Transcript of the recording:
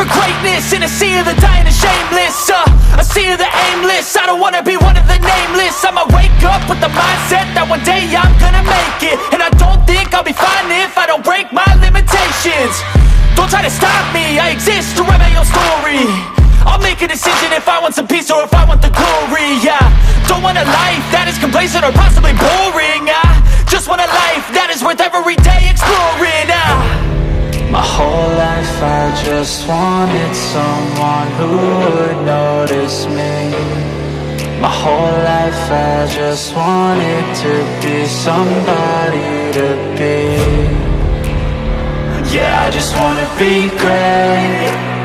for greatness in a sea of the dying and shameless, a sea of the aimless. I don't wanna be one of the nameless. I'ma wake up with the mindset that one day I'm gonna make it, and I don't think I'll be fine if I don't break my limitations. Don't try to stop me, I exist to write my own story. I'll make a decision if I want some peace or if I want the glory. Yeah, don't want a life that is complacent or possibly boring. I just want a life that is worth every day exploring. My whole life I just wanted someone who would notice me. My whole life I just wanted to be somebody to be. Yeah, I just wanna be great.